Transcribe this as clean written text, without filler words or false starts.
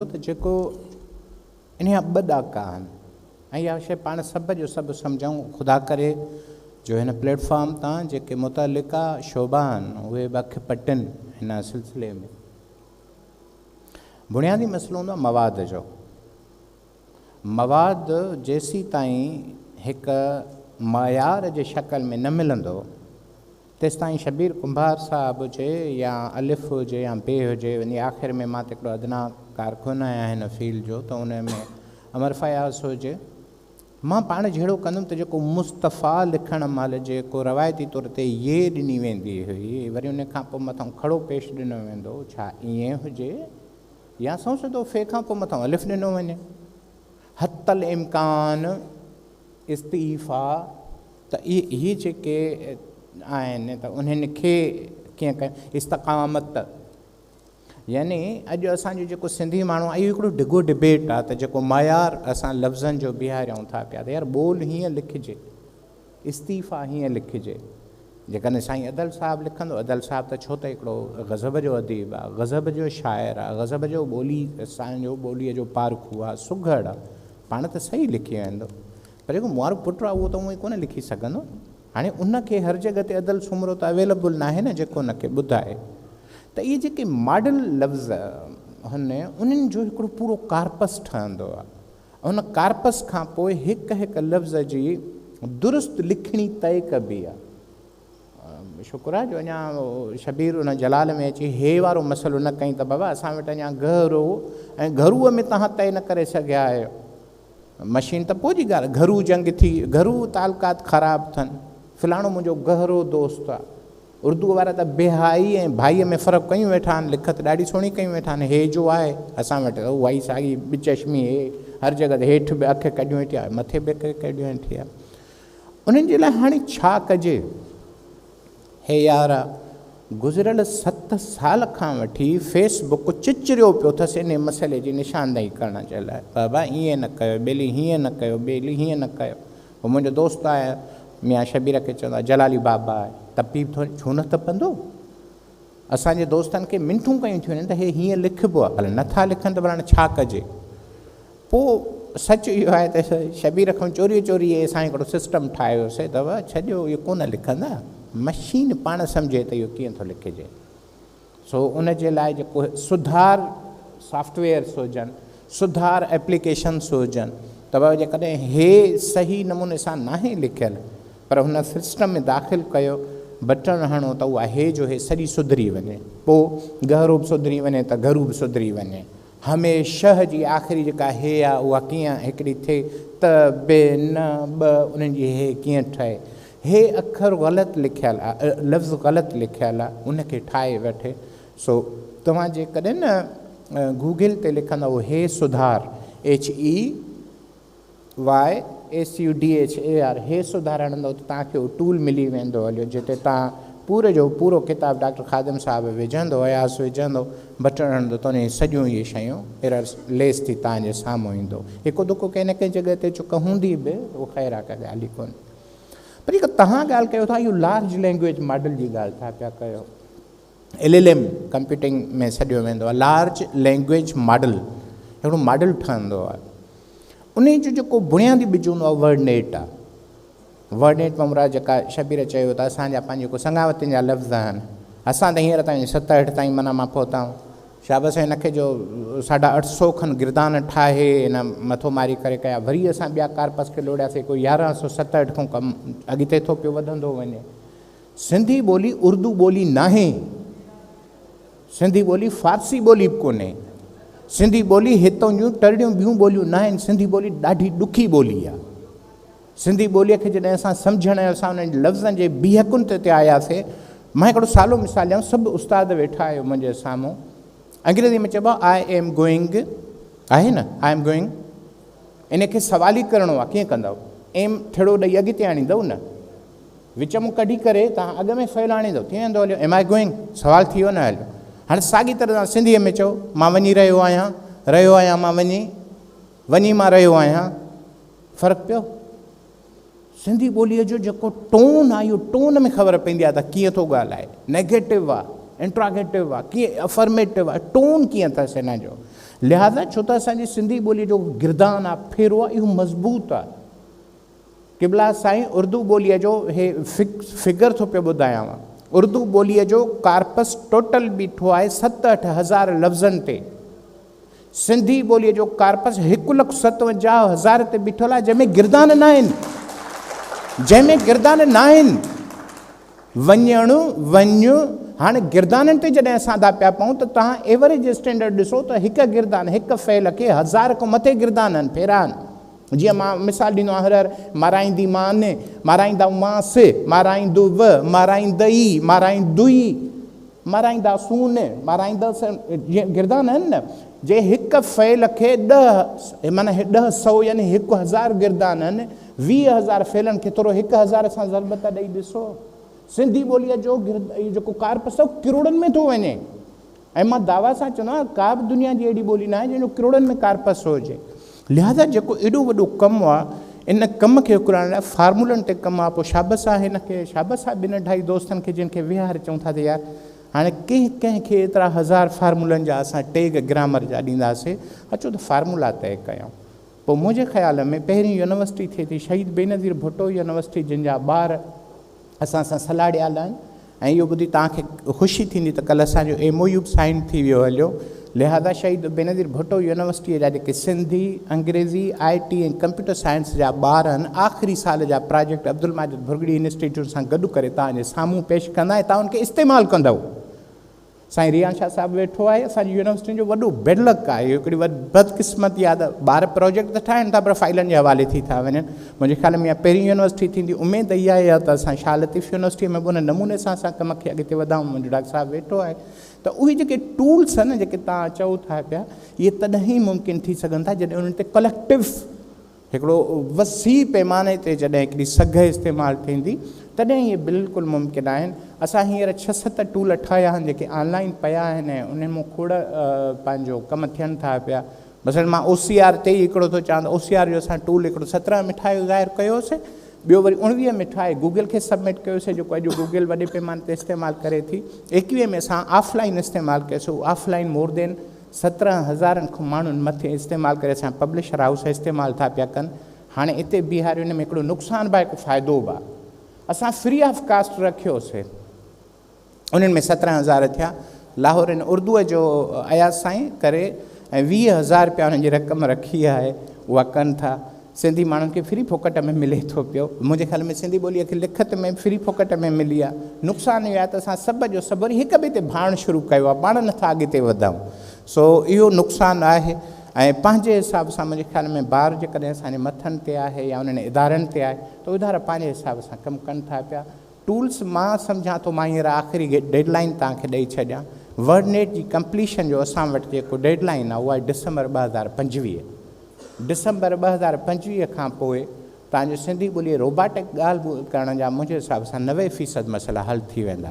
त जेको इन जा ॿ ॾाका आहिनि ऐं इहा शइ पाण सभु जो सभु सम्झूं। ख़ुदा करे जो हिन प्लेटफॉर्म तां जेके मुतलिका शोबा आहिनि उहे ॿ पटनि हिन सिलसिले में। बुनियादी मसइलो हूंदो आहे मवाद जो। मवाद जेसीं ताईं हिकु मयार जे शक्ल में न मिलंदो तेसि ताईं शबीर कुंभार साहब हुजे या अलिफ हुजे या बे हुजे, वञी आख़िर में मां त हिकिड़ो अदना कारकुन आहियां हिन फील्ड जो, त उन में अमर फयाज़ हुजे, मां पाण जहिड़ो कंदुमि त जेको मुस्तफ़ा लिखण महिल जेको रवायती तौर ते ये ॾिनी वेंदी हुई, वरी उन खां पोइ मथां खड़ो पेश ॾिनो वेंदो, छा ईअं हुजे या सौ सिधो फे खां पोइ मथां अलिफ ॾिनो वञे, हतल इम्कान इस्तीफ़ा। त इहे जेके आहिनि त उन्हनि खे कीअं कयूं इस्तक़ामत, यानी अॼु असांजो जेको सिंधी माण्हू आहे इहो हिकिड़ो डिघो डिबेट आहे त जेको मयार असां लफ़्ज़नि जो बीहारियूं था पिया त यार ॿोल हीअं लिखिजे, इस्तीफ़ा हीअं लिखिजे। जेकॾहिं साईं अदल साहिबु लिखंदो, अदल साहिबु त छो त हिकिड़ो ग़ज़ब जो अदीब आहे, ग़ज़ब जो शाइर आहे, ग़ज़ब जो ॿोली असांजो ॿोलीअ जो पारखू आहे, सुघड़ आहे, पाण त सही लिखी वेंदो, पर जेको मुआरो पुटु आहे उहो त उहो ई कोन लिखी सघंदो। हाणे उनखे हर जॻह ते अदल सुमरो त अवेलेबल न आहे न जेको उनखे ॿुधाए। त इहे जेके मॉडल लफ़्ज़ उन्हनि जो हिकिड़ो पूरो कार्पस ठहंदो आहे। उन कार्पस खां पोइ हिकु हिकु लफ़्ज़ जी दुरुस्त लिखणी तय कबी आहे। शुक्र आहे जो अञा शबीर उन जलाल में अची हे वारो मसइलो न कई त बाबा असां वटि अञा घरू ऐं घरूअ में तव्हां तय न करे सघिया आहियो। मशीन त पोइ जी ॻाल्हि, घरू जंग थी, घरू तालुकात ख़राबु थियनि, फलाणो मुंहिंजो गहरो दोस्त आहे। उर्दू वारा त बेहाई ऐं भाईअ में फ़र्क़ु कयूं वेठा आहिनि, लिखत ॾाढी सुहिणी कयूं वेठा आहिनि। हे जो आहे असां वटि उहा ई साॻी बिचश्मी, हे हर जॻह ते हेठि बि अखि कढियूं वेठी आहे, मथे बि अखि कढियूं वेठी आहे। उन्हनि जे लाइ हाणे छा कजे? हे यार, गुज़िरियल 7 साल खां वठी फेसबुक चिचिरियो पियो अथसि इन मसइले जी निशानदेही करण जे लाइ, बाबा ईअं न कयो, ॿेली हीअं न कयो, ॿेली हीअं न कयो। पोइ मुंहिंजो दोस्त आहे मियां शबीर खे चवंदो आहे जलाली बाबा आहे, तपी थोरी छो न तपंदो? असांजे दोस्तनि खे मिंटूं कयूं थियूं आहिनि त हे हीअं लिखिबो आहे, भले नथा लिखनि त भला छा कजे? पोइ सच इहो आहे त शबीर खां चोरी चोरी असां हिकिड़ो सिस्टम ठाहियोसीं, त छॾियो इहो कोन लिखंदा, मशीन पाण सम्झे त इहो कीअं थो लिखिजे। सो उन जे लाइ जेको सुधार सॉफ्टवेयर्स हुजनि, सुधार एप्लीकेशन्स हुजनि, त जेकॾहिं हे सही नमूने सां नाहे लिखियलु पर हुन सिस्टम में दाख़िल कयो, बटण हणो त उहा हे जो हे सॼी सुधरी वञे, पोइ गहरो बि सुधरी वञे त घरू बि सुधरी वञे। हमेशह जी आख़िरी जेका हे आहे उहा कीअं हिकिड़ी थिए त बे न ॿ, उन्हनि जी हे कीअं ठहे। हे अखर ग़लति लिखियलु आहे, लफ़्ज़ ग़लति लिखियलु आहे, उनखे ठाहे वठे। सो तव्हां जेकॾहिं न गूगल ते लिखंदव हे सुधार HEYSUDHAR, हे सुधार हणंदव त तव्हांखे उहो टूल मिली वेंदो हलियो, जिते तव्हां पूरे जो पूरो किताबु डॉक्टर ख़ादिम साहिबु विझंदो, अयास विझंदो, बटण हणंदो त उन सॼियूं इहे शयूं एरर्स लेस थी तव्हांजे साम्हूं ईंदो। हिकु दुको कंहिं न कंहिं जॻह ते चुक हूंदी बि, उहो ख़ैर आहे, का ॻाल्हि ई कोन्हे। पर जेका तव्हां ॻाल्हि कयो था इहो लार्ज लैंग्वेज मॉडल जी ॻाल्हि था पिया कयो, LLM कंप्यूटिंग में सॼो वेंदो आहे। लार्ज लैंग्वेज मॉडल हिकिड़ो मॉडल ठहंदो आहे, उन जो जेको बुनियादी ॿिज हूंदो आहे वर्डनेट आहे। वर्डनेट में मुराद जेका शबीर चयो त असांजा पंहिंजे जेको संगावतियुनि जा लफ़्ज़ आहिनि, असां त हींअर ताईं 7-8 ताईं माना मां पहुताऊं, शाबस हिनखे जो 850 खनि गिरदान ठाहे हिन मथो मारी करे कया, वरी असां ॿिया कार्पस खे लोड़ियासीं, कोई 1167 खां कमु अॻिते थो पियो वधंदो वञे। सिंधी ॿोली उर्दू ॿोली नाहे, सिंधी ॿोली फारसी ॿोली बि कोन्हे, सिंधी ॿोली हितां जूं टरड़ियूं ॿियूं ॿोलियूं न आहिनि। सिंधी ॿोली ॾाढी ॾुखी ॿोली आहे। सिंधी ॿोलीअ खे जॾहिं असां सम्झण ऐं असां उन्हनि लफ़्ज़नि जे बीहकुन ते आयासीं, मां हिकिड़ो सालो मिसाल ॾियां, सभु उस्ताद वेठा आहियो मुंहिंजे साम्हूं, अंग्रेज़ी में चइबो आहे आई एम गोइंग, आहे न, आई एम गोइंग, इनखे सवाल ई करिणो आहे, कीअं कंदव? एम ठेड़ो ॾेई अॻिते आणींदव न, विच मूं कढी करे तव्हां अॻ में फ़इल आणींदव, कीअं वेंदो हलियो, एम आई गोइंग, सवाल थी वियो न हलियो। हाणे साॻी तरह सां सिंधीअ में चओ मां वञी रहियो आहियां मां वञी मां रहियो आहियां, फ़र्क़ु पियो? सिंधी ॿोलीअ जो जेको टोन आहे, इहो टोन में ख़बर पवंदी आहे त कीअं थो ॻाल्हाए, नेगेटिव आहे, इंट्रागेटिव आहे, कीअं अफर्मेटिव आहे, टोन कीअं अथसि हिन जो। लिहाज़ा छो त असांजी सिंधी ॿोलीअ जो गिरदान आहे, फेरो आहे, इहो मज़बूत आहे। क़िबला साईं उर्दू ॿोलीअ जो हे फिगर थो पियो ॿुधायांव, उर्दू ॿोलीअ जो कार्पस टोटल बीठो आहे 7-8 लफ़्ज़नि ते। सिंधी ॿोलीअ जो कार्पस 1,57,000 ते बीठल आहे, जंहिंमें गिरदान न आहिनि, जंहिंमें गिरदान न आहिनि। वञणु वञु, हाणे गिरदाननि ते जॾहिं असां था पिया पऊं त तव्हां एवरेज स्टैंडर्ड ॾिसो त हिकु गिरदान हिकु फ़ेल खे 1000 खां मथे गिरदान आहिनि, फेरा आहिनि। जीअं मां मिसाल ॾींदो आहियां, हर माराईंदी मान, माराईंदा मास, माराईंदो व, माराईंदई, माराईंदुई, माराईंदा सून, माराईंदा, जीअं गिरदान आहिनि न। जे हिकु फ़ेल खे 10 माना 100 यानी 1000 गिरदान आहिनि, 20,000 फ़ेलनि खे थोरो 1000 सां ज़रबत ॾेई ॾिसो। सिंधी ॿोलीअ जो जेको कार्पस आहे किरोड़नि में थो वञे, ऐं मां दावा सां चवंदो आहियां का बि दुनिया जी अहिड़ी ॿोली न आहे जंहिंजो किरोड़नि में कार्पस हुजे। लिहाज़ा जेको एॾो वॾो कमु आहे, इन कम खे करण लाइ फार्मूलनि ते कमु आहे। पोइ शाबस आहे हिनखे, शाबस आहे 2-2 दोस्तनि खे जिन खे विहार चऊं था त यार हाणे कंहिंखे एतिरा 1000 फार्मूलनि जा असां टैग ग्रामर जा ॾींदासीं, अचो त फार्मूला तय कयूं। पोइ मुंहिंजे ख़्याल में पहिरीं यूनिवर्सिटी थिए थी शहीद बेनज़ीर भुट्टो यूनिवर्सिटी, जिन जा ॿार असां सां सलाड़ियाल आहिनि। ऐं इहो ॿुधी तव्हांखे ख़ुशी थींदी त कल्ह असांजो MOU साइन थी वियो हलियो। लिहाज़ा शहीद बेनज़ीर भुट्टो यूनिवर्सिटीअ जा जेके सिंधी, अंग्रेज़ी, IT ऐं कंप्यूटर साइंस जा ॿार आहिनि, आख़िरी साल जा प्रोजेक्ट अब्दुल माजिद भुरगड़ी इंस्टीट्यूट सां गॾु करे तव्हांजे साम्हूं पेश कंदा ऐं तव्हां उनखे इस्तेमालु कंदव। साईं रियान शाह साहिबु वेठो आहे, असांजी यूनिवर्सिटी जो वॾो बेडलक आहे, इहो हिकिड़ी बदकिस्मती आहे त ॿार प्रोजेक्ट त ठाहिनि था पर फाइलनि जे हवाले थी था वञनि। मुंहिंजे ख़्याल में इहा पहिरीं यूनिवर्सिटी थींदी, उमेदु इहा आहे त असां शाह लतीफ़ यूनिवर्सिटीअ में बि उन नमूने सां असां कम खे अॻिते वधाऊं। मुंहिंजो डॉक्टर साहिबु वेठो आहे, त उहे जेके टूल्स आहिनि जेके तव्हां चओ था पिया, इहे तॾहिं ई मुमकिन थी सघनि था जॾहिं उन्हनि ते कलेक्टिव हिकिड़ो वसी पैमाने ते जॾहिं हिकिड़ी सघ इस्तेमालु थींदी, तॾहिं इहे बिल्कुलु मुमकिन आहिनि। असां हींअर 6-7 टूल ठाहिया आहिनि जेके ऑनलाइन पिया आहिनि ऐं उन्हनि मां खोड़ पंहिंजो कमु थियनि था पिया। मसइलु मां OCR ते ई हिकिड़ो थो चवां त OCR जो असां टूल हिकिड़ो 17 में ठाहे ज़ाहिर कयोसीं, ॿियो वरी 19 में ठाहे गूगल खे सबमिट कयोसीं, जेको अॼु गूगल वॾे पैमाने ते इस्तेमालु करे थी। 21 में असां ऑफलाइन इस्तेमालु कयोसीं, ऑफलाइन मोर देन 17,000 खां माण्हुनि मथे इस्तेमालु करे असां पब्लिशर हाउस इस्तेमालु था पिया कनि। हाणे हिते बिहार हुन में हिकिड़ो नुक़सानु बि आहे, हिकु फ़ाइदो बि आहे। असां फ्री ऑफ कास्ट रखियोसीं, उन्हनि में 17,000 थिया। लाहौर इन उर्दूअ जो अयाज़ साईं करे ऐं 20,000 रुपया उन्हनि जी रक़म रखी आहे, उहा कनि था। सिंधी माण्हुनि खे फ्री फोकट में मिले थो पियो। मुंहिंजे ख़्याल में सिंधी ॿोलीअ खे लिखत में फ्री फोकट में मिली आहे। नुक़सानु इहो आहे त असां सभ जो सभु वरी हिक ॿिए ते भाण शुरू कयो आहे, पाण नथा अॻिते वधूं। सो इहो नुक़सानु आहे। ऐं पंहिंजे हिसाब सां मुंहिंजे ख़्याल में ॿार जेकॾहिं असांजे मथनि ते आहे या उन्हनि इदारनि ते आहे त इदारा पंहिंजे हिसाब सां कमु कनि था पिया। टूल्स मां सम्झां थो, मां हींअर आख़िरी डेडलाइन तव्हांखे ॾेई छॾियां। वर्डनेट जी कंप्लीशन जो असां वटि जेको डेडलाइन आहे उहा आहे डिसंबर 2025। डिसंबर 2025 खां पोइ तव्हांजो सिंधी ॿोलीअ रोबाटिक ॻाल्हि करण जा मुंहिंजे हिसाब सां 90% मसइला हल थी वेंदा।